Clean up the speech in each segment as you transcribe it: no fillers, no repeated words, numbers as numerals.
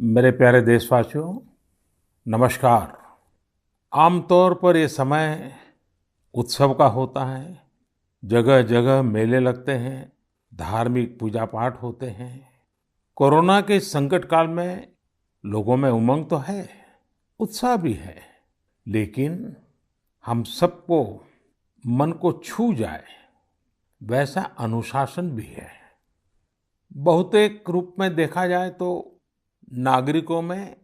मेरे प्यारे देशवासियों, नमस्कार। आमतौर पर ये समय उत्सव का होता है। जगह-जगह मेले लगते हैं, धार्मिक पूजा पाठ होते हैं। कोरोना के इस संकट काल में लोगों में उमंग तो है, उत्साह भी है, लेकिन हम सबको मन को छू जाए वैसा अनुशासन भी है। बहुतेक रूप में देखा जाए तो नागरिकों में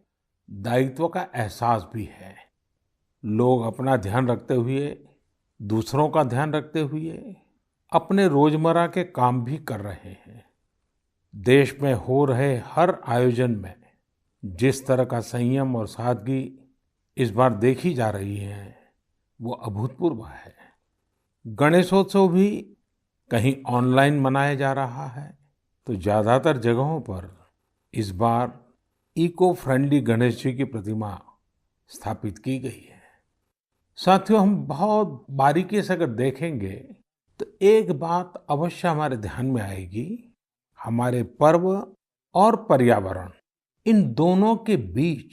दायित्व का एहसास भी है। लोग अपना ध्यान रखते हुए, दूसरों का ध्यान रखते हुए अपने रोजमर्रा के काम भी कर रहे हैं। देश में हो रहे हर आयोजन में जिस तरह का संयम और सादगी इस बार देखी जा रही है, वो अभूतपूर्व है। गणेशोत्सव भी कहीं ऑनलाइन मनाया जा रहा है, तो ज्यादातर जगहों पर इस बार इको फ्रेंडली गणेश जी की प्रतिमा स्थापित की गई है। साथियों, हम बहुत बारीकी से अगर देखेंगे तो एक बात अवश्य हमारे ध्यान में आएगी। हमारे पर्व और पर्यावरण, इन दोनों के बीच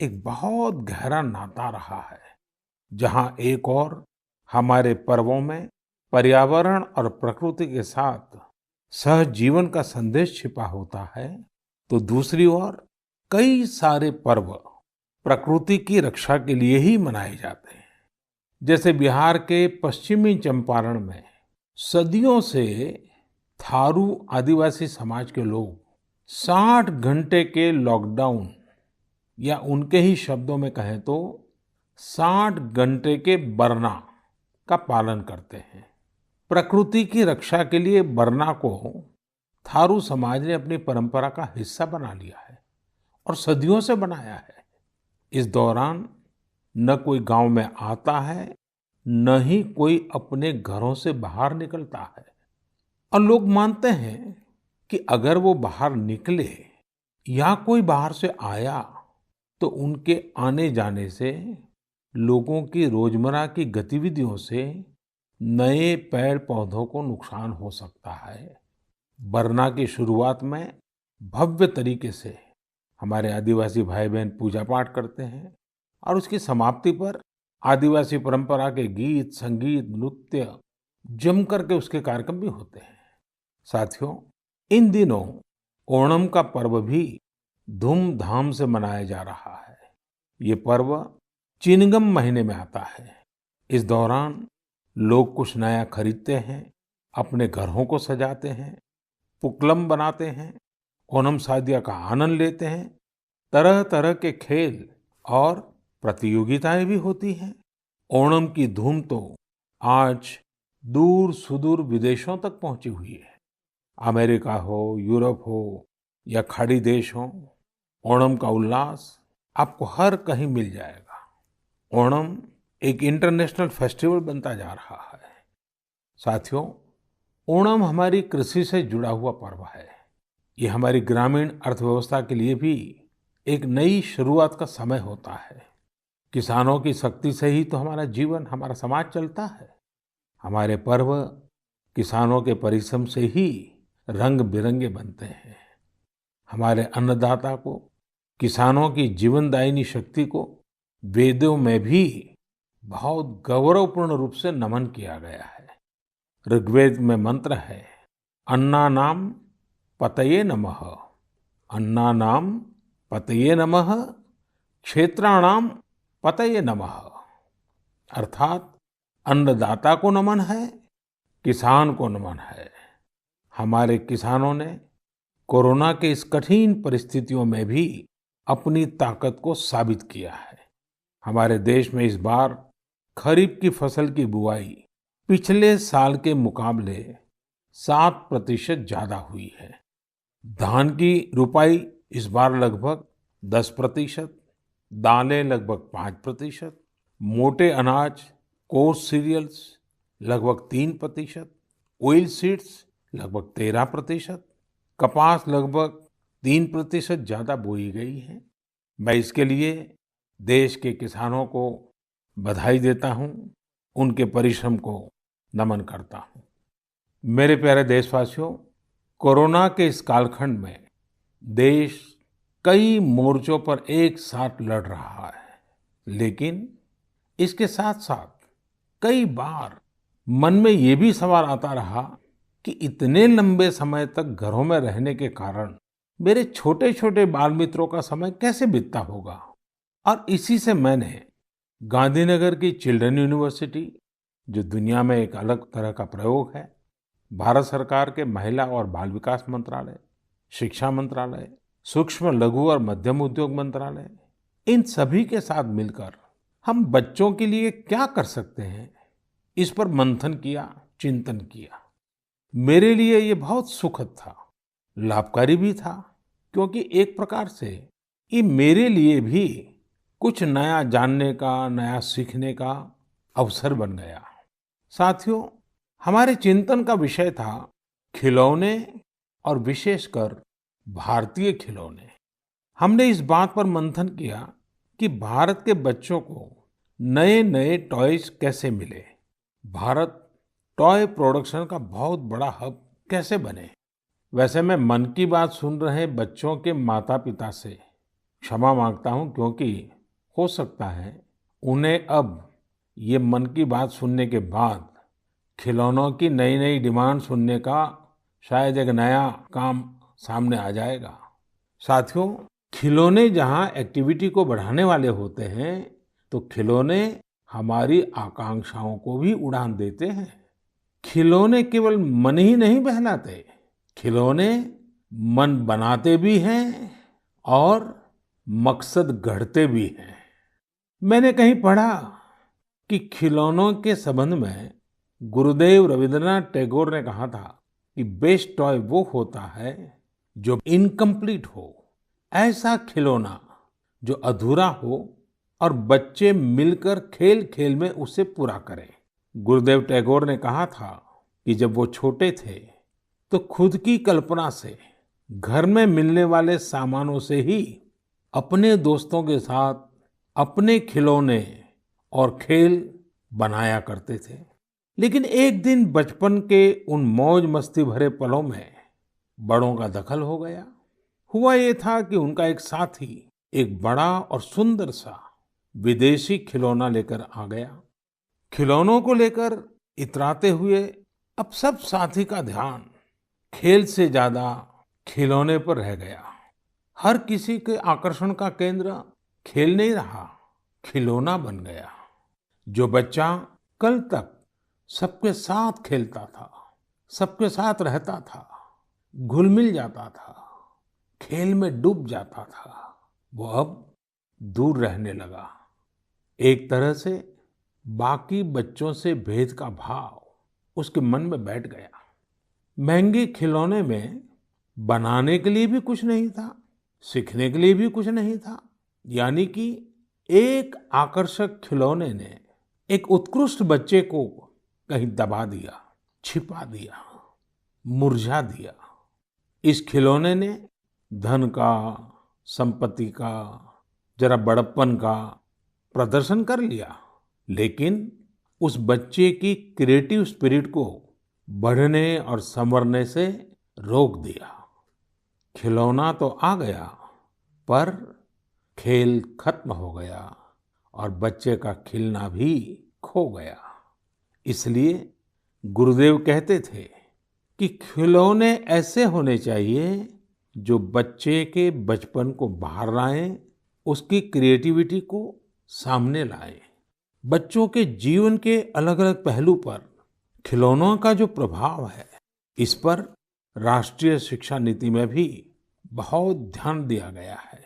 एक बहुत गहरा नाता रहा है। जहां एक और हमारे पर्वों में पर्यावरण और प्रकृति के साथ सहजीवन का संदेश छिपा होता है, तो दूसरी ओर कई सारे पर्व प्रकृति की रक्षा के लिए ही मनाए जाते हैं। जैसे बिहार के पश्चिमी चंपारण में सदियों से थारू आदिवासी समाज के लोग 60 घंटे के लॉकडाउन, या उनके ही शब्दों में कहें तो 60 घंटे के बरना का पालन करते हैं। प्रकृति की रक्षा के लिए बरना को थारू समाज ने अपनी परंपरा का हिस्सा बना लिया है और सदियों से बनाया है। इस दौरान न कोई गांव में आता है, न ही कोई अपने घरों से बाहर निकलता है। और लोग मानते हैं कि अगर वो बाहर निकले या कोई बाहर से आया, तो उनके आने जाने से लोगों की रोजमर्रा की गतिविधियों से नए पेड़ पौधों को नुकसान हो सकता है। बरना की शुरुआत में भव्य तरीके से हमारे आदिवासी भाई बहन पूजा पाठ करते हैं और उसकी समाप्ति पर आदिवासी परंपरा के गीत, संगीत, नृत्य जम करके उसके कार्यक्रम भी होते हैं। साथियों, इन दिनों ओणम का पर्व भी धूमधाम से मनाया जा रहा है। ये पर्व चिनगम महीने में आता है। इस दौरान लोग कुछ नया खरीदते हैं, अपने घरों को सजाते हैं, पुक्कलम बनाते हैं, ओणम सादिया का आनंद लेते हैं। तरह तरह के खेल और प्रतियोगिताएं भी होती हैं। ओणम की धूम तो आज दूर सुदूर विदेशों तक पहुंची हुई है। अमेरिका हो, यूरोप हो या खाड़ी देश हो, ओणम का उल्लास आपको हर कहीं मिल जाएगा। ओणम एक इंटरनेशनल फेस्टिवल बनता जा रहा है। साथियों, ओणम हमारी कृषि से जुड़ा हुआ पर्व है। ये हमारी ग्रामीण अर्थव्यवस्था के लिए भी एक नई शुरुआत का समय होता है। किसानों की शक्ति से ही तो हमारा जीवन, हमारा समाज चलता है। हमारे पर्व किसानों के परिश्रम से ही रंग बिरंगे बनते हैं। हमारे अन्नदाता को, किसानों की जीवनदायिनी शक्ति को वेदों में भी बहुत गौरवपूर्ण रूप से नमन किया गया है। ऋग्वेद में मंत्र है, अन्नानाम पतये नमः, अन्नानाम पतये नमः, क्षेत्राणाम पतये नमः। अर्थात अन्नदाता को नमन है, किसान को नमन है। हमारे किसानों ने कोरोना के इस कठिन परिस्थितियों में भी अपनी ताकत को साबित किया है। हमारे देश में इस बार खरीफ की फसल की बुआई पिछले साल के मुकाबले 7% ज्यादा हुई है। धान की रुपाई इस बार लगभग 10%, दालें लगभग 5%, मोटे अनाज, कोर्स सीरियल्स लगभग 3%, ऑयल सीड्स लगभग 13%, कपास लगभग 3% ज्यादा बोई गई है। मैं इसके लिए देश के किसानों को बधाई देता हूं, उनके परिश्रम को नमन करता हूं। मेरे प्यारे देशवासियों, कोरोना के इस कालखंड में देश कई मोर्चों पर एक साथ लड़ रहा है, लेकिन इसके साथ-साथ कई बार मन में ये भी सवाल आता रहा कि इतने लंबे समय तक घरों में रहने के कारण मेरे छोटे-छोटे बाल मित्रों का समय कैसे बीतता होगा। और इसी से मैंने गांधीनगर की चिल्ड्रन यूनिवर्सिटी, जो दुनिया में एक अलग तरह का प्रयोग है, भारत सरकार के महिला और बाल विकास मंत्रालय, शिक्षा मंत्रालय, सूक्ष्म लघु और मध्यम उद्योग मंत्रालय, इन सभी के साथ मिलकर हम बच्चों के लिए क्या कर सकते हैं, इस पर मंथन किया, चिंतन किया। मेरे लिए ये बहुत सुखद था, लाभकारी भी था, क्योंकि एक प्रकार से ये मेरे लिए भी कुछ नया जानने का, नया सीखने का अवसर बन गया। साथियों, हमारे चिंतन का विषय था खिलौने और विशेषकर भारतीय खिलौने। हमने इस बात पर मंथन किया कि भारत के बच्चों को नए-नए टॉयज कैसे मिले, भारत टॉय प्रोडक्शन का बहुत बड़ा हब कैसे बने। वैसे मैं मन की बात सुन रहे बच्चों के माता-पिता से क्षमा मांगता हूं, क्योंकि हो सकता है उन्हें अब ये मन की बात सुनने के बाद खिलौनों की नई-नई डिमांड सुनने का शायद एक नया काम सामने आ जाएगा। साथियों, खिलौने जहां एक्टिविटी को बढ़ाने वाले होते हैं, तो खिलौने हमारी आकांक्षाओं को भी उड़ान देते हैं। खिलौने केवल मन ही नहीं बहलाते, खिलौने मन बनाते भी हैं और मकसद गढ़ते भी हैं। मैंने कहीं पढ़ा कि खिलौनों के संबंध में गुरुदेव रविंद्रनाथ टैगोर ने कहा था कि बेस्ट टॉय वो होता है जो इनकम्प्लीट हो, ऐसा खिलौना जो अधूरा हो और बच्चे मिलकर खेल-खेल में उसे पूरा करें। गुरुदेव टैगोर ने कहा था कि जब वो छोटे थे तो खुद की कल्पना से घर में मिलने वाले सामानों से ही अपने दोस्तों के साथ अपने खिलौने और खेल बनाया करते थे। लेकिन एक दिन बचपन के उन मौज मस्ती भरे पलों में बड़ों का दखल हो गया। हुआ ये था कि उनका एक साथी एक बड़ा और सुंदर सा विदेशी खिलौना लेकर आ गया। खिलौनों को लेकर इतराते हुए अब सब साथी का ध्यान खेल से ज्यादा खिलौने पर रह गया। हर किसी के आकर्षण का केंद्र खेल नहीं रहा, खिलौना बन गया। जो बच्चा कल तक सबके साथ खेलता था, सबके साथ रहता था, घुल मिल जाता था, खेल में डूब जाता था, वो अब दूर रहने लगा। एक तरह से बाकी बच्चों से भेद का भाव उसके मन में बैठ गया। महंगे खिलौने में बनाने के लिए भी कुछ नहीं था, सीखने के लिए भी कुछ नहीं था। यानी कि एक आकर्षक खिलौने ने एक उत्कृष्ट बच्चे को कहीं दबा दिया, छिपा दिया, मुरझा दिया। इस खिलौने ने धन का, संपत्ति का, जरा बड़प्पन का प्रदर्शन कर लिया, लेकिन उस बच्चे की क्रिएटिव स्पिरिट को बढ़ने और संवरने से रोक दिया। खिलौना तो आ गया, पर खेल खत्म हो गया और बच्चे का खिलना भी खो गया। इसलिए गुरुदेव कहते थे कि खिलौने ऐसे होने चाहिए जो बच्चे के बचपन को बाहर लाएं, उसकी क्रिएटिविटी को सामने लाएं। बच्चों के जीवन के अलग-अलग पहलू पर खिलौनों का जो प्रभाव है, इस पर राष्ट्रीय शिक्षा नीति में भी बहुत ध्यान दिया गया है।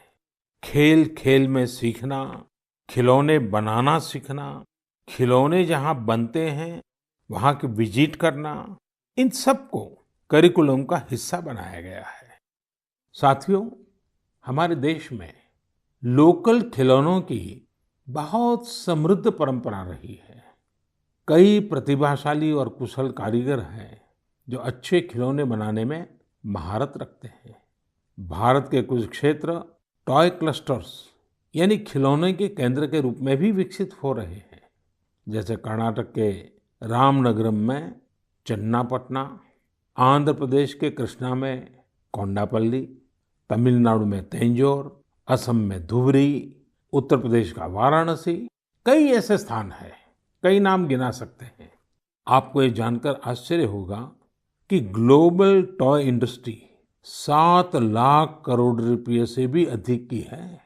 खेल-खेल में सीखना, खिलौने बनाना सीखना, खिलौने जहां बनते हैं वहां की विजिट करना, इन सबको करिकुलम का हिस्सा बनाया गया है। साथियों, हमारे देश में लोकल खिलौनों की बहुत समृद्ध परंपरा रही है। कई प्रतिभाशाली और कुशल कारीगर हैं जो अच्छे खिलौने बनाने में महारत रखते हैं। भारत के कुछ क्षेत्र टॉय क्लस्टर्स यानी खिलौने के केंद्र के रूप में भी विकसित हो रहे हैं। जैसे कर्नाटक के रामनगरम में चन्नापटना, आंध्र प्रदेश के कृष्णा में कोंडापल्ली, तमिलनाडु में तंजौर, असम में धुबरी, उत्तर प्रदेश का वाराणसी, कई ऐसे स्थान हैं, कई नाम गिना सकते हैं। आपको ये जानकर आश्चर्य होगा कि global toy industry 7 lakh crore रुपए से भी अधिक की है।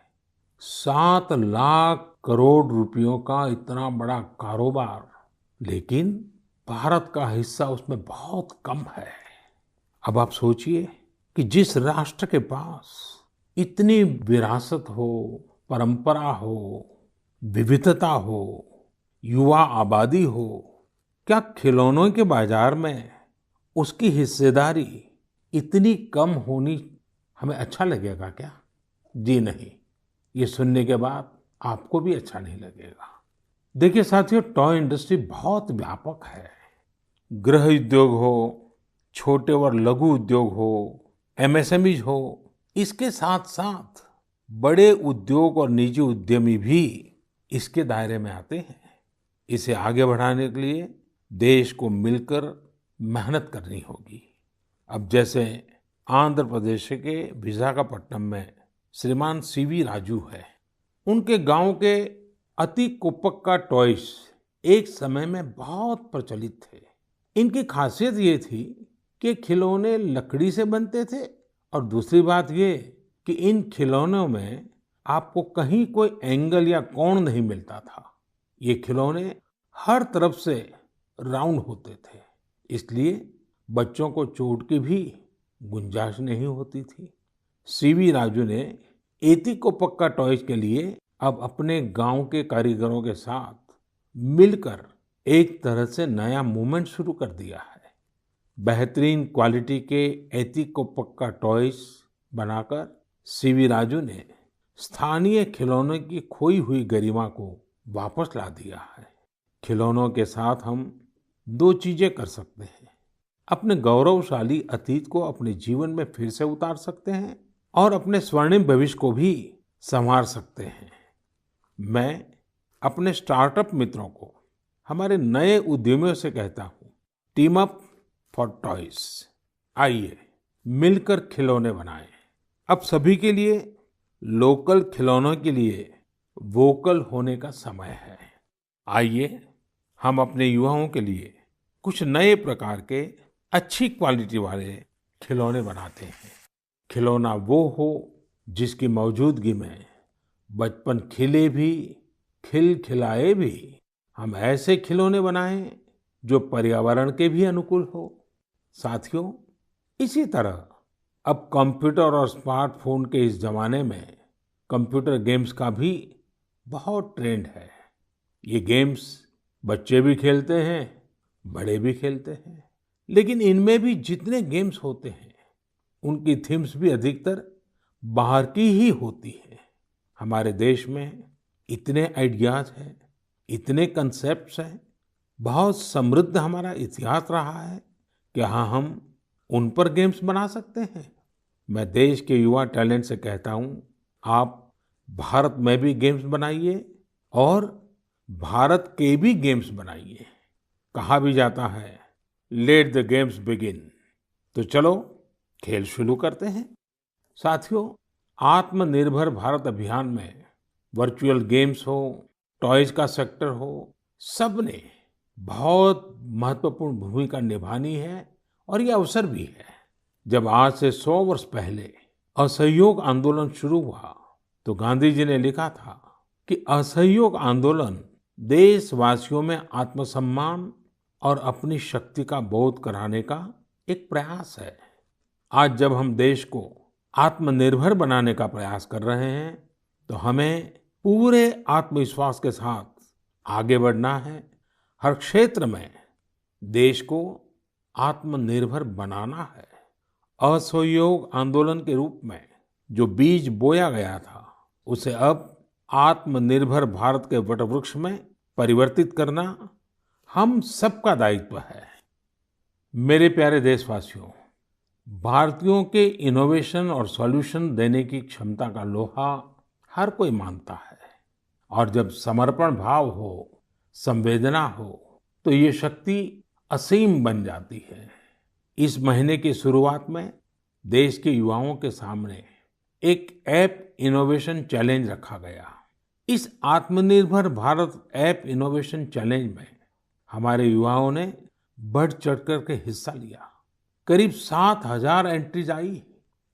7 लाख करोड़ रुपयों का इतना बड़ा कारोबार, लेकिन भारत का हिस्सा उसमें बहुत कम है। अब आप सोचिए कि जिस राष्ट्र के पास इतनी विरासत हो, परंपरा हो, विविधता हो, युवा आबादी हो, क्या खिलौनों के बाजार में उसकी हिस्सेदारी इतनी कम होनी हमें अच्छा लगेगा क्या? जी नहीं, ये सुनने के बाद आपको भी अच्छा नहीं लगेगा। देखिए साथियों, टॉय इंडस्ट्री बहुत व्यापक है। गृह उद्योग हो, छोटे और लघु उद्योग हो, एमएसएमईज हो, इसके साथ साथ बड़े उद्योग और निजी उद्यमी भी इसके दायरे में आते हैं। इसे आगे बढ़ाने के लिए देश को मिलकर मेहनत करनी होगी। अब जैसे आंध्र प्रदेश के विशाखापट्टनम में श्रीमान सीवी राजू है, उनके गांव के अति कुप्पका टॉयज एक समय में बहुत प्रचलित थे। इनकी खासियत ये थी कि खिलौने लकड़ी से बनते थे और दूसरी बात ये कि इन खिलौनों में आपको कहीं कोई एंगल या कोण नहीं मिलता था। ये खिलौने हर तरफ से राउंड होते थे, इसलिए बच्चों को चोट की भी गुंजाइश नहीं होती थी। सीवी राजू ने एतिकोप्पका टॉयज के लिए अब अपने गांव के कारीगरों के साथ मिलकर एक तरह से नया मूवमेंट शुरू कर दिया है। बेहतरीन क्वालिटी के एतिकोप्पका टॉयज बनाकर सीवी राजू ने स्थानीय खिलौनों की खोई हुई गरिमा को वापस ला दिया है। खिलौनों के साथ हम 2 चीजें कर सकते हैं। अपने गौरवशाली अतीत को अपने जीवन में फिर से उतार सकते हैं और अपने स्वर्णिम भविष्य को भी संवार सकते हैं। मैं अपने स्टार्टअप मित्रों को, हमारे नए उद्यमियों से कहता हूँ, टीम अप फॉर टॉयज। आइए मिलकर खिलौने बनाएं। अब सभी के लिए लोकल खिलौनों के लिए वोकल होने का समय है। आइए हम अपने युवाओं के लिए कुछ नए प्रकार के अच्छी क्वालिटी वाले खिलौने बनाते हैं। खिलौना वो हो जिसकी मौजूदगी में बचपन खिले भी, खिलखिलाए भी। हम ऐसे खिलौने बनाएं जो पर्यावरण के भी अनुकूल हो। साथियों, इसी तरह अब कंप्यूटर और स्मार्टफोन के इस जमाने में कंप्यूटर गेम्स का भी बहुत ट्रेंड है। ये गेम्स बच्चे भी खेलते हैं, बड़े भी खेलते हैं, लेकिन इनमें भी जितने गेम्स होते हैं उनकी थीम्स भी अधिकतर बाहर की ही होती है। हमारे देश में इतने आइडियाज हैं, इतने कंसेप्ट्स हैं, बहुत समृद्ध हमारा इतिहास रहा है कि हाँ, हम उन पर गेम्स बना सकते हैं। मैं देश के युवा टैलेंट से कहता हूँ, आप भारत में भी गेम्स बनाइए और भारत के भी गेम्स बनाइए। कहा भी जाता है, लेट द गेम्स बिगिन। तो चलो खेल शुरू करते हैं। साथियों, आत्मनिर्भर भारत अभियान में वर्चुअल गेम्स हो, टॉयज का सेक्टर हो, सबने बहुत महत्वपूर्ण भूमिका निभानी है और ये अवसर भी है। जब आज से 100 वर्ष पहले असहयोग आंदोलन शुरू हुआ तो गांधी जी ने लिखा था कि असहयोग आंदोलन देशवासियों में आत्मसम्मान और अपनी शक्ति का बोध कराने का एक प्रयास है। आज जब हम देश को आत्मनिर्भर बनाने का प्रयास कर रहे हैं तो हमें पूरे आत्मविश्वास के साथ आगे बढ़ना है। हर क्षेत्र में देश को आत्मनिर्भर बनाना है। असहयोग आंदोलन के रूप में जो बीज बोया गया था उसे अब आत्मनिर्भर भारत के वटवृक्ष में परिवर्तित करना हम सबका दायित्व है। मेरे प्यारे देशवासियों, भारतीयों के इनोवेशन और सॉल्यूशन देने की क्षमता का लोहा हर कोई मानता है और जब समर्पण भाव हो, संवेदना हो, तो ये शक्ति असीम बन जाती है। इस महीने की शुरुआत में देश के युवाओं के सामने एक ऐप इनोवेशन चैलेंज रखा गया। इस आत्मनिर्भर भारत ऐप इनोवेशन चैलेंज में हमारे युवाओं ने बढ़-चढ़ कर के हिस्सा लिया। करीब 7,000 एंट्रीज आई।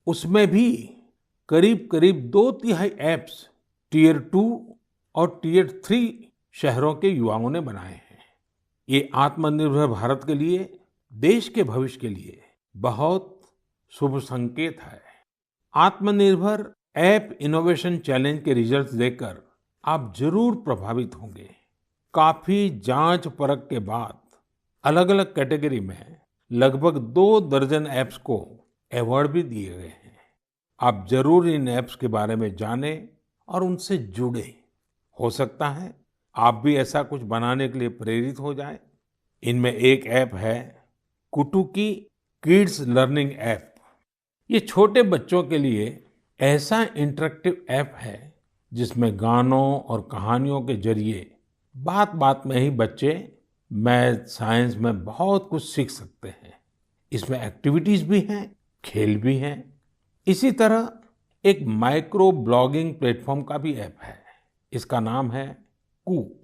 उसमें भी करीब-करीब 2 तिहाई ऐप्स टियर 2 और टियर 3 शहरों के युवाओं ने बनाए हैं। ये आत्मनिर्भर भारत के लिए, देश के भविष्य के लिए बहुत शुभ संकेत है। आत्मनिर्भर ऐप इनोवेशन चैलेंज के रिजल्ट्स देखकर आप जरूर प्रभावित होंगे। काफी जांच परख के बाद अलग-अलग कैटेगरी में लगभग 2 दर्जन ऐप्स को अवार्ड भी दिए गए हैं। आप जरूर इन ऐप्स के बारे में जानें और उनसे जुड़ें। हो सकता है आप भी ऐसा कुछ बनाने के लिए प्रेरित हो जाएं। इनमें एक ऐप है कुटुकी किड्स लर्निंग ऐप। ये छोटे बच्चों के लिए ऐसा इंटरेक्टिव ऐप है जिसमें गानों और कहानियों के जरिए बात-बात में ही बच्चे मैथ, साइंस में बहुत कुछ सीख सकते हैं। इसमें एक्टिविटीज भी हैं, खेल भी हैं। इसी तरह एक माइक्रो ब्लॉगिंग प्लेटफॉर्म का भी ऐप है। इसका नाम है कू,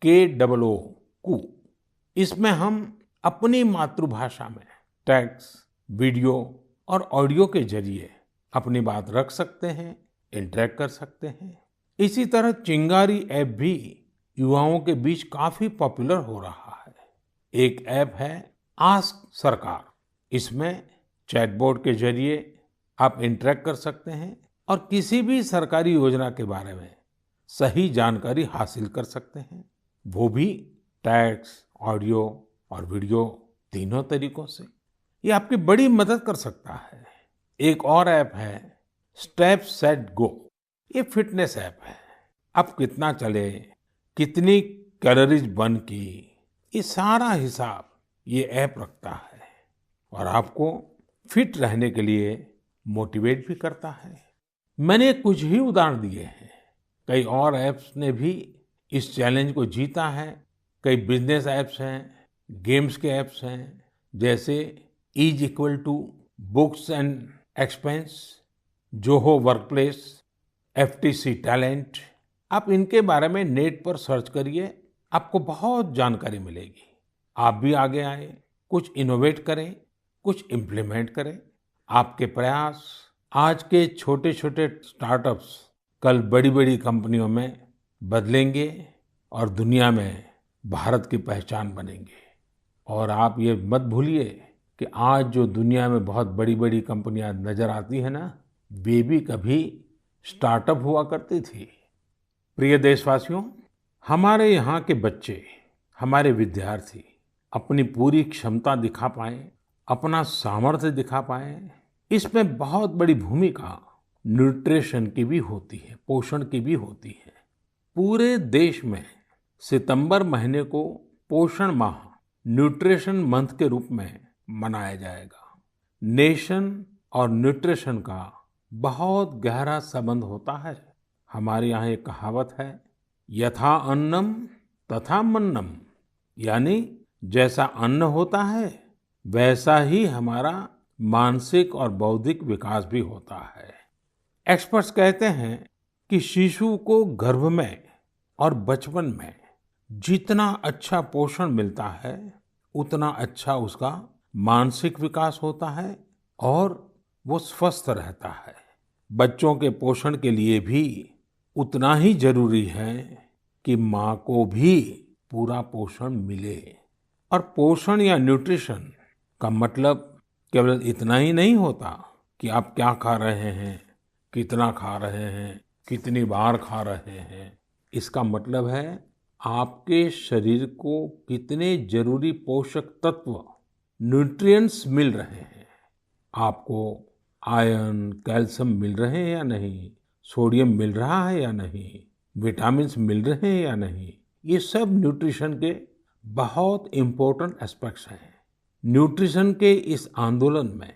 KOO कू। इसमें हम अपनी मातृभाषा में टेक्स्ट, वीडियो और ऑडियो के जरिए अपनी बात रख सकते हैं, इंटरेक्ट कर सकते हैं। इसी तरह चिंगारी ऐप भी युवाओं के बीच काफी पॉपुलर हो रहा है। एक ऐप है आस्क सरकार। इसमें चैटबॉट के जरिए आप इंटरेक्ट कर सकते हैं और किसी भी सरकारी योजना के बारे में सही जानकारी हासिल कर सकते हैं, वो भी टेक्स्ट, ऑडियो और वीडियो तीनों तरीकों से। ये आपकी बड़ी मदद कर सकता है। एक और ऐप है स्टेप सेट गो। ये फिटनेस ऐप है। आप कितना चले, कितनी कैलोरीज बर्न की, ये सारा हिसाब ये ऐप रखता है और आपको फिट रहने के लिए मोटिवेट भी करता है। मैंने कुछ ही उदाहरण दिए हैं। कई और ऐप्स ने भी इस चैलेंज को जीता है। कई बिजनेस ऐप्स हैं, गेम्स के ऐप्स हैं, जैसे is equal to books and expense, Zoho workplace, FTC talent. आप इनके बारे में नेट पर सर्च करिए, आपको बहुत जानकारी मिलेगी। आप भी आगे आए, कुछ इनोवेट करें, कुछ इम्प्लीमेंट करें। आपके प्रयास आज के छोटे-छोटे स्टार्टअप्स कल बड़ी-बड़ी कंपनियों में बदलेंगे और दुनिया में भारत की पहचान बनेंगे। और आप ये मत भूलिए कि आज जो दुनिया में बहुत बड़ी-बड़ी कंपनियां नजर आती है ना, वे भी कभी स्टार्टअप हुआ करती थी। प्रिय देशवासियों, हमारे यहाँ के बच्चे, हमारे विद्यार्थी अपनी पूरी क्षमता दिखा पाएं, अपना सामर्थ्य दिखा पाएं, इसमें बहुत बड़ी भूमिका न्यूट्रिशन की भी होती है, पोषण की भी होती है। पूरे देश में सितंबर महीने को पोषण माह, न्यूट्रिशन मंथ के रूप में मनाया जाएगा। नेशन और न्यूट्रिशन का बहुत गहरा संबंध होता है। हमारे यहाँ एक कहावत है, यथा अन्नम तथा मन्नम, यानी जैसा अन्न होता है वैसा ही हमारा मानसिक और बौद्धिक विकास भी होता है। एक्सपर्ट्स कहते हैं कि शिशु को गर्भ में और बचपन में जितना अच्छा पोषण मिलता है, उतना अच्छा उसका मानसिक विकास होता है और वो स्वस्थ रहता है। बच्चों के पोषण के लिए भी उतना ही जरूरी है कि माँ को भी पूरा पोषण मिले। और पोषण या न्यूट्रिशन का मतलब केवल इतना ही नहीं होता कि आप क्या खा रहे हैं, कितना खा रहे हैं, कितनी बार खा रहे हैं। इसका मतलब है आपके शरीर को कितने जरूरी पोषक तत्व, न्यूट्रिएंट्स मिल रहे हैं। आपको आयरन, कैल्शियम मिल रहे हैं या नहीं, सोडियम मिल रहा है या नहीं, विटामिन्स मिल रहे हैं या नहीं, ये सब न्यूट्रिशन के बहुत इम्पोर्टेंट एस्पेक्ट्स हैं। न्यूट्रिशन के इस आंदोलन में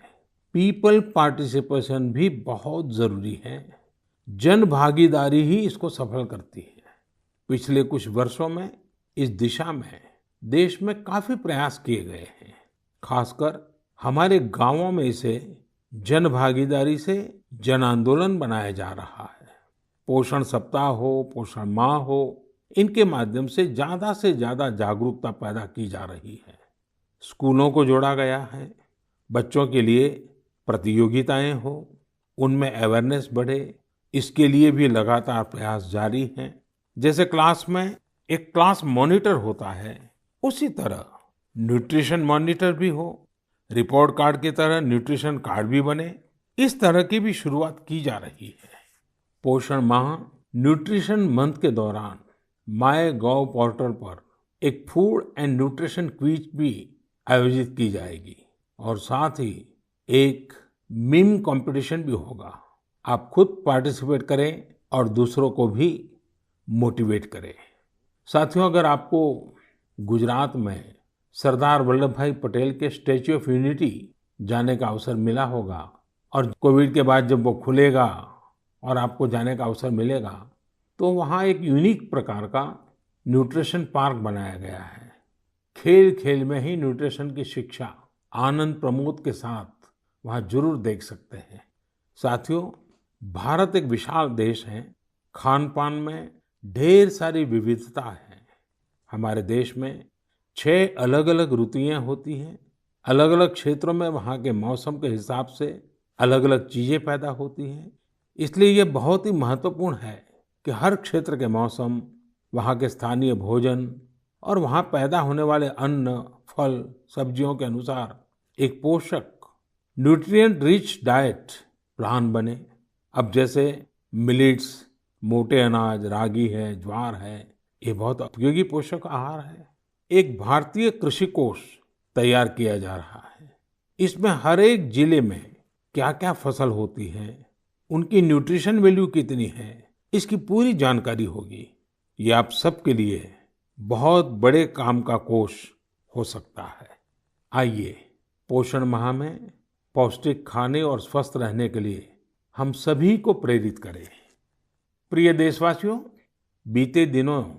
पीपल पार्टिसिपेशन भी बहुत जरूरी है। जन भागीदारी ही इसको सफल करती है। पिछले कुछ वर्षों में इस दिशा में देश में काफी प्रयास किए गए हैं। खासकर हमारे गांवों में इसे जन भागीदारी से जन आंदोलन बनाया जा रहा है। पोषण सप्ताह हो, पोषण माह हो, इनके माध्यम से ज्यादा जागरूकता पैदा की जा रही है। स्कूलों को जोड़ा गया है, बच्चों के लिए प्रतियोगिताएं हो, उनमें अवेयरनेस बढ़े, इसके लिए भी लगातार प्रयास जारी हैं। जैसे क्लास में एक क्लास मॉनिटर होता है, उसी तरह न्यूट्रिशन मॉनिटर भी हो, रिपोर्ट कार्ड की तरह न्यूट्रिशन कार्ड भी बने, इस तरह की भी शुरुआत की जा रही है। पोषण माह न्यूट्रिशन मंथ के दौरान माय गॉव पोर्टल पर एक फूड एंड न्यूट्रिशन क्विज भी आयोजित की जाएगी और साथ ही एक मीम कंपटीशन भी होगा। आप खुद पार्टिसिपेट करें और दूसरों को भी मोटिवेट करें। साथियों, अगर आपको गुजरात में सरदार वल्लभ भाई पटेल के स्टैच्यू ऑफ यूनिटी जाने का अवसर मिला होगा और कोविड के बाद जब वो खुलेगा और आपको जाने का अवसर मिलेगा, तो वहाँ एक यूनिक प्रकार का न्यूट्रिशन पार्क बनाया गया है। खेल खेल में ही न्यूट्रिशन की शिक्षा आनंद प्रमोद के साथ वहाँ जरूर देख सकते हैं। साथियों, भारत एक विशाल देश है। खान पान में ढेर सारी विविधता है। हमारे देश में 6 अलग-अलग ऋतुएं होती हैं। अलग-अलग क्षेत्रों में वहाँ के मौसम के हिसाब से अलग-अलग चीजें पैदा होती हैं। इसलिए ये बहुत ही महत्वपूर्ण है कि हर क्षेत्र के मौसम, वहाँ के स्थानीय भोजन और वहाँ पैदा होने वाले अन्न, फल, सब्जियों के अनुसार एक पोषक न्यूट्रिएंट रिच डाइट प्लान बने। अब जैसे मिलेट्स, मोटे अनाज, रागी है, ज्वार है, ये बहुत उपयोगी पोषक आहार है। एक भारतीय कृषि कोष तैयार किया जा रहा है। इसमें हर एक जिले में क्या-क्या फसल होती है, उनकी न्यूट्रिशन वैल्यू कितनी है, इसकी पूरी जानकारी होगी। ये आप सबके लिए बहुत बड़े काम का कोष हो सकता है। आइए, पोषण माह में पौष्टिक खाने और स्वस्थ रहने के लिए हम सभी को प्रेरित करें। प्रिय देशवासियों, बीते दिनों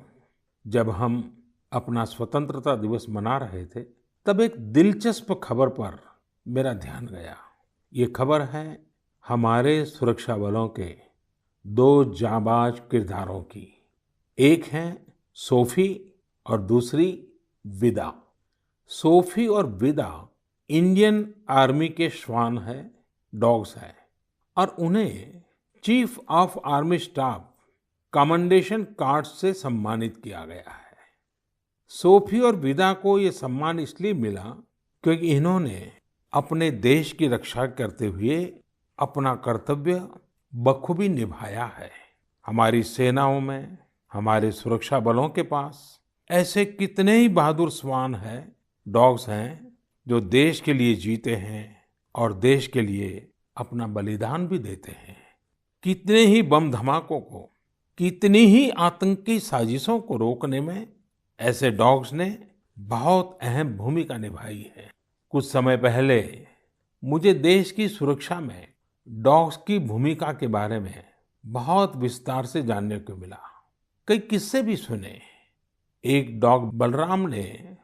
जब हम अपना स्वतंत्रता दिवस मना रहे थे, तब एक दिलचस्प खबर पर मेरा ध्यान गया। ये खबर है हमारे सुरक्षा बलों के 2 जाबाज किरदारों की। एक है सोफी और दूसरी विदा। सोफी और विदा इंडियन आर्मी के श्वान है, डॉग्स हैं, और उन्हें chief of army staff commendation card से सम्मानित किया गया है। सोफी और विदा को ये सम्मान इसलिए मिला क्योंकि इन्होंने अपने देश की रक्षा करते हुए अपना कर्तव्य बखूबी निभाया है। हमारी सेनाओं में, हमारे सुरक्षा बलों के पास ऐसे कितने ही बहादुर श्वान हैं, डॉग्स हैं, जो देश के लिए जीते हैं और देश के लिए अपना बलिदान भी देते हैं। कितने ही बम धमाकों को, कितनी ही आतंकी साजिशों को रोकने में ऐसे डॉग्स ने बहुत अहम भूमिका निभाई है। कुछ समय पहले मुझे देश की सुरक्षा में डॉग्स की भूमिका के बारे में बहुत विस्तार से जानने को मिला। कई किस्से भी सुने। एक डॉग बलराम ने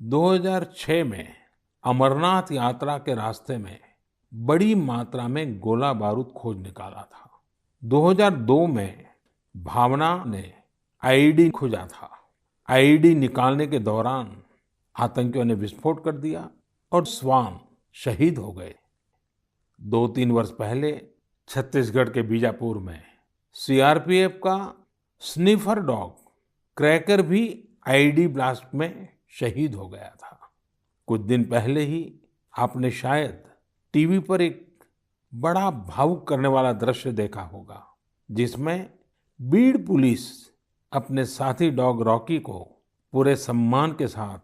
2006 में अमरनाथ यात्रा के रास्ते में बड़ी मात्रा में गोला बारूद खोज निकाला था। 2002 में भावना ने आईईडी खोजा था। आईईडी निकालने के दौरान आतंकियों ने विस्फोट कर दिया और श्वान शहीद हो गए। 2-3 वर्ष पहले छत्तीसगढ़ के बीजापुर में सीआरपीएफ का स्निफर डॉग क्रैकर भी आईईडी ब्लास्ट में शहीद हो गया था। कुछ दिन पहले ही आपने शायद टीवी पर एक बड़ा भावुक करने वाला दृश्य देखा होगा, जिसमें बीड़ पुलिस अपने साथी डॉग रॉकी को पूरे सम्मान के साथ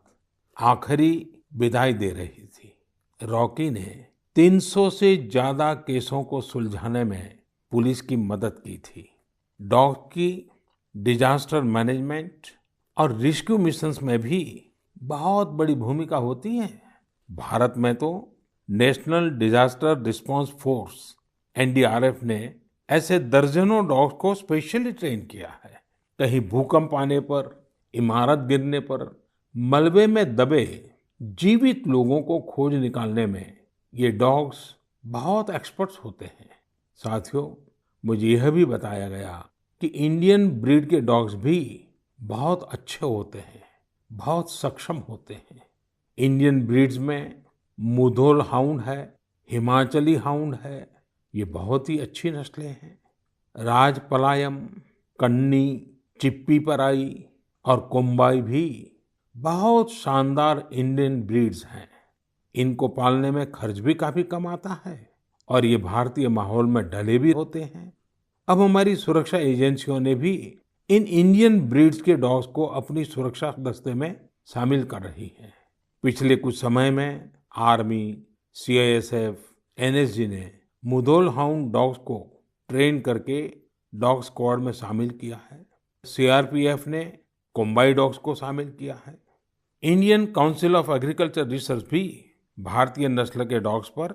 आखिरी विदाई दे रही थी। रॉकी ने 300 से ज्यादा केसों को सुलझाने में पुलिस की मदद की थी। डॉग की डिजास्टर मैनेजमेंट और रेस्क्यू मिशंस में भी बहुत बड़ी भूमिका होती है। भारत में तो national disaster response force NDRF ने ऐसे दर्जनों डॉग्स को स्पेशली ट्रेन किया है। कहीं भूकंप आने पर, इमारत गिरने पर, मलबे में दबे जीवित लोगों को खोज निकालने में ये डॉग्स बहुत एक्सपर्ट्स होते हैं। साथियों, मुझे यह भी बताया गया कि इंडियन ब्रीड के डॉग्स भी बहुत अच्छे होते हैं, बहुत सक्षम होते हैं। इंडियन ब्रीड्स में मुधोल हाउंड है, हिमाचली हाउंड है, ये बहुत ही अच्छी नस्लें हैं। राजपलायम, कन्नी, चिप्पीपराई और कोम्बाई भी बहुत शानदार इंडियन ब्रीड्स हैं। इनको पालने में खर्च भी काफी कम आता है और ये भारतीय माहौल में ढले भी होते हैं। अब हमारी सुरक्षा एजेंसियों ने भी इन इंडियन ब्रीड्स के डॉग्स को अपनी सुरक्षा दस्ते में शामिल कर रही है। पिछले कुछ समय में आर्मी, सीआईएसएफ, एनएसजी ने मुधोल हाउंड डॉग्स को ट्रेन करके डॉग स्क्वाड में शामिल किया है। सीआरपीएफ ने कोम्बाई डॉग्स को शामिल किया है। Indian council of agriculture research भी भारतीय नस्ल के डॉग्स पर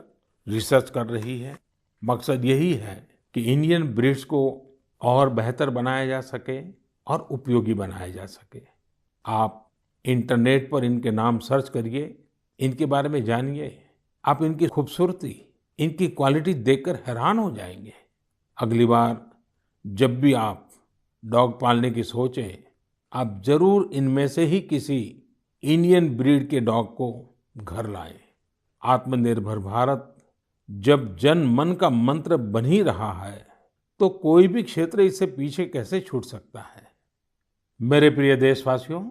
रिसर्च कर रही है। मकसद यही है कि इंडियन ब्रीड्स को और बेहतर बनाया जा सके और उपयोगी बनाया जा सके। आप इंटरनेट पर इनके नाम सर्च करिए, इनके बारे में जानिए। आप इनकी खूबसूरती, इनकी क्वालिटी देखकर हैरान हो जाएंगे। अगली बार जब भी आप डॉग पालने की सोचें, आप जरूर इनमें से ही किसी इंडियन ब्रीड के डॉग को घर लाएं। आत्मनिर्भर भारत जब जन मन का मंत्र बन ही रहा है, तो कोई भी क्षेत्र इससे पीछे कैसे छूट सकता है। मेरे प्रिय देशवासियों,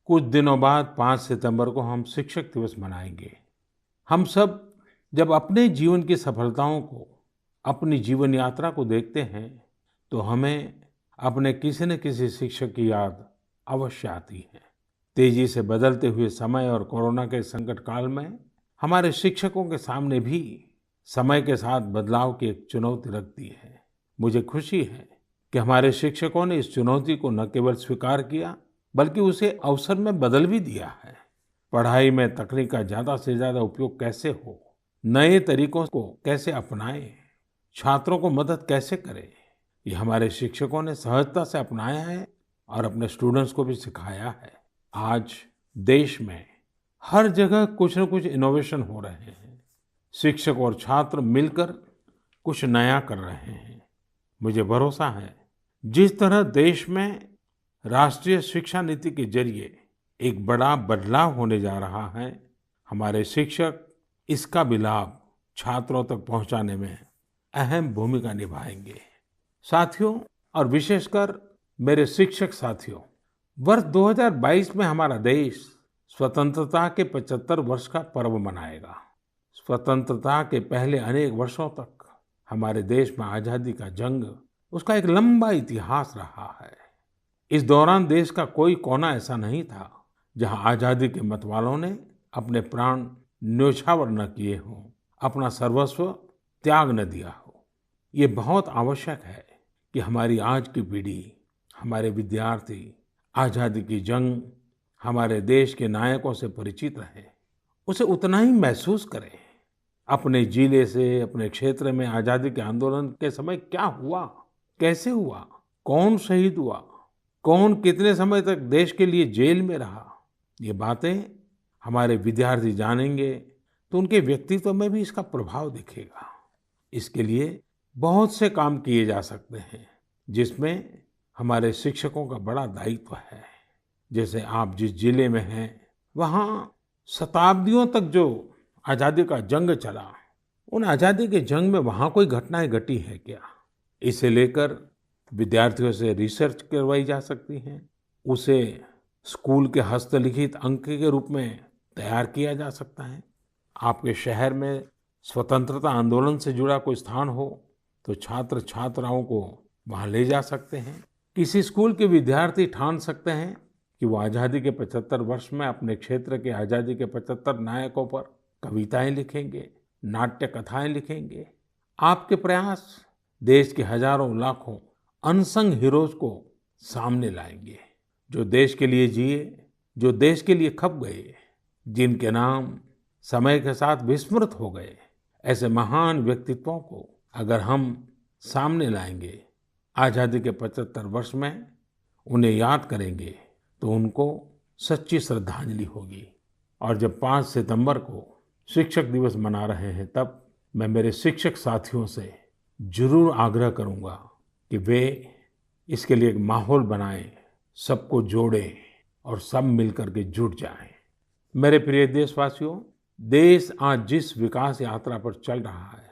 कुछ दिनों बाद 5 सितंबर को हम शिक्षक दिवस मनाएंगे। हम सब जब अपने जीवन की सफलताओं को, अपनी जीवन यात्रा को देखते हैं, तो हमें अपने किसी न किसी शिक्षक की याद अवश्य आती है। तेजी से बदलते हुए समय और कोरोना के संकट काल में हमारे शिक्षकों के सामने भी समय के साथ बदलाव की एक चुनौती रख दी है। मुझे खुशी है कि हमारे शिक्षकों ने इस चुनौती को न केवल स्वीकार किया, बल्कि उसे अवसर में बदल भी दिया है। पढ़ाई में तकनीक का ज्यादा से ज्यादा उपयोग कैसे हो, नए तरीकों को कैसे अपनाएं, छात्रों को मदद कैसे करें, ये हमारे शिक्षकों ने सहजता से अपनाया है और अपने स्टूडेंट्स को भी सिखाया है। आज देश में हर जगह कुछ न कुछ इनोवेशन हो रहे हैं। शिक्षक और छात्र मिलकर कुछ नया कर रहे हैं। मुझे भरोसा है, जिस तरह देश में राष्ट्रीय शिक्षा नीति के जरिए एक बड़ा बदलाव होने जा रहा है, हमारे शिक्षक इसका भी लाभ छात्रों तक पहुंचाने में अहम भूमिका निभाएंगे। साथियों, और विशेषकर मेरे शिक्षक साथियों, वर्ष 2022 में हमारा देश स्वतंत्रता के 75 वर्ष का पर्व मनाएगा। स्वतंत्रता के पहले अनेक वर्षों तक हमारे देश में आजादी का जंग, उसका एक लंबा इतिहास रहा है। इस दौरान देश का कोई कोना ऐसा नहीं था जहां आजादी के मतवालों ने अपने प्राण न्योछावर न किए हों, अपना सर्वस्व त्याग न दिया हो। ये बहुत आवश्यक है कि हमारी आज की पीढ़ी, हमारे विद्यार्थी आजादी की जंग, हमारे देश के नायकों से परिचित रहे, उसे उतना ही महसूस करें। अपने जिले से, अपने क्षेत्र में आजादी के आंदोलन के समय क्या हुआ, कैसे हुआ, कौन शहीद हुआ, कौन कितने समय तक देश के लिए जेल में रहा, ये बातें हमारे विद्यार्थी जानेंगे तो उनके व्यक्तित्व में भी इसका प्रभाव दिखेगा। इसके लिए बहुत से काम किए जा सकते हैं, जिसमें हमारे शिक्षकों का बड़ा दायित्व है। जैसे आप जिस जिले में हैं, वहाँ शताब्दियों तक जो आजादी का जंग चला, उन आजादी के जंग में वहाँ कोई घटनाएं घटी है क्या, इसे लेकर विद्यार्थियों से रिसर्च करवाई जा सकती है। उसे स्कूल के हस्तलिखित अंक के रूप में तैयार किया जा सकता है। आपके शहर में स्वतंत्रता आंदोलन से जुड़ा कोई स्थान हो तो छात्र छात्राओं को वहाँ ले जा सकते हैं। किसी स्कूल के विद्यार्थी ठान सकते हैं कि वो आज़ादी के 75 वर्ष में अपने क्षेत्र के आज़ादी के 75 नायकों पर कविताएं लिखेंगे, नाट्य कथाएं लिखेंगे। आपके प्रयास देश के हजारों लाखों अनसंग हीरोज को सामने लाएंगे, जो देश के लिए जिए, जो देश के लिए खप गए, जिनके नाम समय के साथ विस्मृत हो गए। ऐसे महान व्यक्तित्वों को अगर हम सामने लाएंगे, आज़ादी के 75 वर्ष में उन्हें याद करेंगे, तो उनको सच्ची श्रद्धांजलि होगी। और जब 5 सितंबर को शिक्षक दिवस मना रहे हैं, तब मैं मेरे शिक्षक साथियों से जरूर आग्रह करूंगा कि वे इसके लिए एक माहौल बनाएं, सबको जोड़ें और सब मिलकर के जुट जाएं। मेरे प्रिय देशवासियों, देश आज जिस विकास यात्रा पर चल रहा है,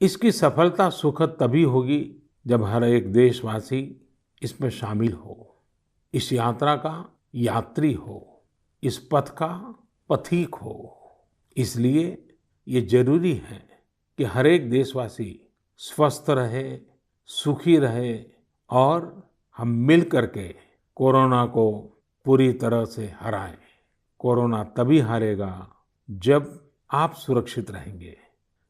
इसकी सफलता सुखद तभी होगी जब हर एक देशवासी इसमें शामिल हो, इस यात्रा का यात्री हो, इस पथ का पथिक हो। इसलिए ये जरूरी है कि हर एक देशवासी स्वस्थ रहे, सुखी रहे और हम मिल करके कोरोना को पूरी तरह से हराएं। कोरोना तभी हारेगा जब आप सुरक्षित रहेंगे,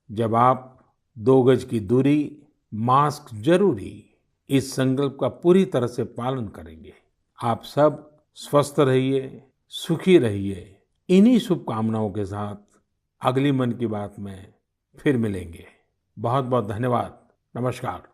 जब आप 2 गज की दूरी, मास्क जरूरी, इस संकल्प का पूरी तरह से पालन करेंगे। आप सब स्वस्थ रहिए, सुखी रहिए। इन्हीं शुभकामनाओं के साथ अगली मन की बात में फिर मिलेंगे। बहुत बहुत धन्यवाद। नमस्कार।